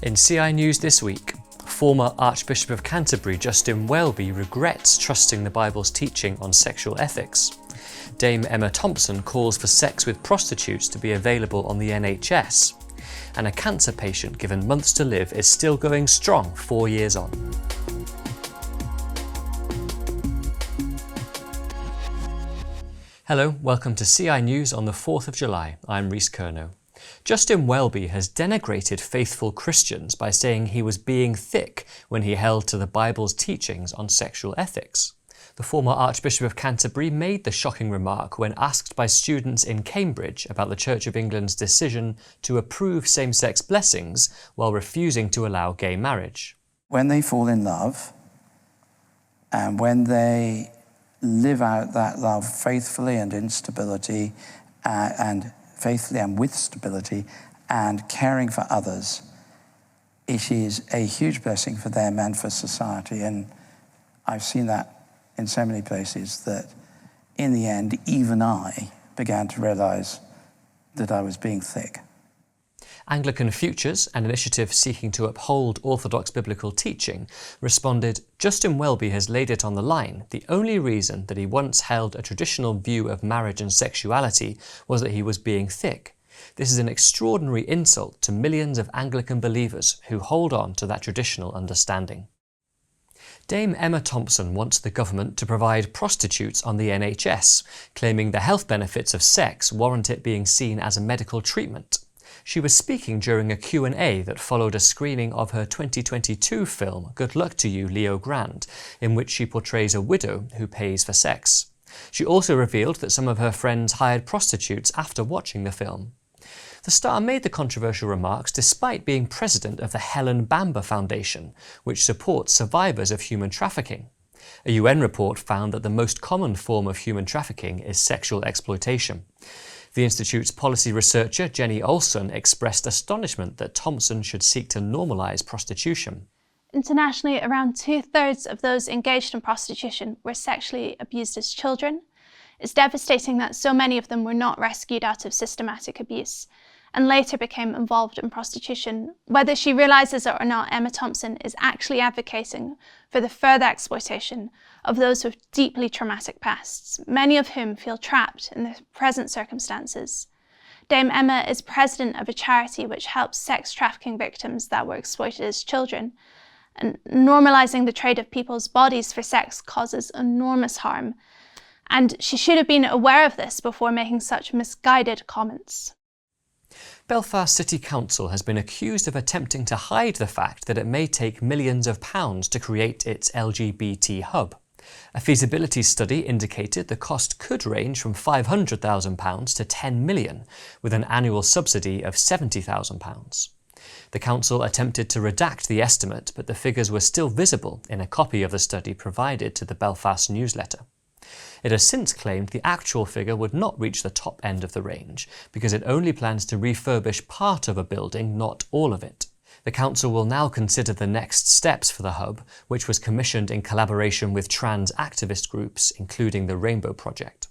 In CI News this week, former Archbishop of Canterbury Justin Welby regrets trusting the Bible's teaching on sexual ethics. Dame Emma Thompson calls for sex with prostitutes to be available on the NHS. And a cancer patient given months to live is still going strong 4 years on. Hello, welcome to CI News on the 4th of July. I'm Rhys Curnow. Justin Welby has denigrated faithful Christians by saying he was being thick when he held to the Bible's teachings on sexual ethics. The former Archbishop of Canterbury made the shocking remark when asked by students in Cambridge about the Church of England's decision to approve same-sex blessings while refusing to allow gay marriage. When they fall in love and when they live out that love faithfully and in stability and faithfully and with stability and caring for others, it is a huge blessing for them and for society. And I've seen that in so many places that in the end, even I began to realise that I was being thick. Anglican Futures, an initiative seeking to uphold orthodox biblical teaching, responded, "Justin Welby has laid it on the line. The only reason that he once held a traditional view of marriage and sexuality was that he was being thick. This is an extraordinary insult to millions of Anglican believers who hold on to that traditional understanding." Dame Emma Thompson wants the government to provide prostitutes on the NHS, claiming the health benefits of sex warrant it being seen as a medical treatment. She was speaking during a Q&A that followed a screening of her 2022 film Good Luck to You, Leo Grand, in which she portrays a widow who pays for sex. She also revealed that some of her friends hired prostitutes after watching the film. The star made the controversial remarks despite being president of the Helen Bamber Foundation, which supports survivors of human trafficking. A UN report found that the most common form of human trafficking is sexual exploitation. The Institute's policy researcher Jenny Olson expressed astonishment that Thompson should seek to normalise prostitution. Internationally, around 2/3 of those engaged in prostitution were sexually abused as children. It's devastating that so many of them were not rescued out of systematic abuse and later became involved in prostitution. Whether she realises it or not, Emma Thompson is actually advocating for the further exploitation of those with deeply traumatic pasts, many of whom feel trapped in the present circumstances. Dame Emma is president of a charity which helps sex trafficking victims that were exploited as children, and normalising the trade of people's bodies for sex causes enormous harm, and she should have been aware of this before making such misguided comments. Belfast City Council has been accused of attempting to hide the fact that it may take millions of pounds to create its LGBT Hub. A feasibility study indicated the cost could range from £500,000 to £10 million, with an annual subsidy of £70,000. The council attempted to redact the estimate, but the figures were still visible in a copy of the study provided to the Belfast newsletter. It has since claimed the actual figure would not reach the top end of the range, because it only plans to refurbish part of a building, not all of it. The council will now consider the next steps for the hub, which was commissioned in collaboration with trans activist groups, including the Rainbow Project.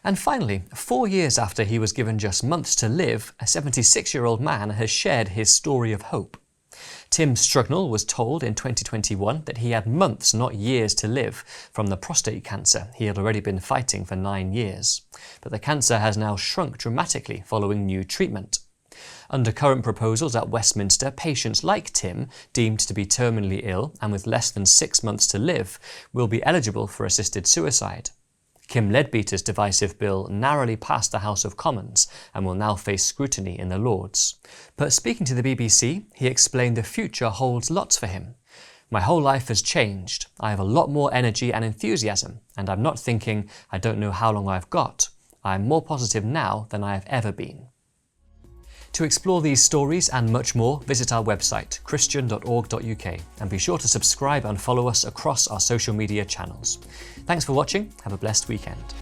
And finally, 4 years after he was given just months to live, a 76-year-old man has shared his story of hope. Tim Struggnull was told in 2021 that he had months, not years, to live from the prostate cancer he had already been fighting for 9 years. But the cancer has now shrunk dramatically following new treatment. Under current proposals at Westminster, patients like Tim, deemed to be terminally ill and with less than 6 months to live, will be eligible for assisted suicide. Kim Leadbeater's divisive bill narrowly passed the House of Commons and will now face scrutiny in the Lords. But speaking to the BBC, he explained the future holds lots for him. "My whole life has changed. I have a lot more energy and enthusiasm, and I'm not thinking, I don't know how long I've got. I'm more positive now than I have ever been." To explore these stories and much more, visit our website, christian.org.uk, and be sure to subscribe and follow us across our social media channels. Thanks for watching. Have a blessed weekend.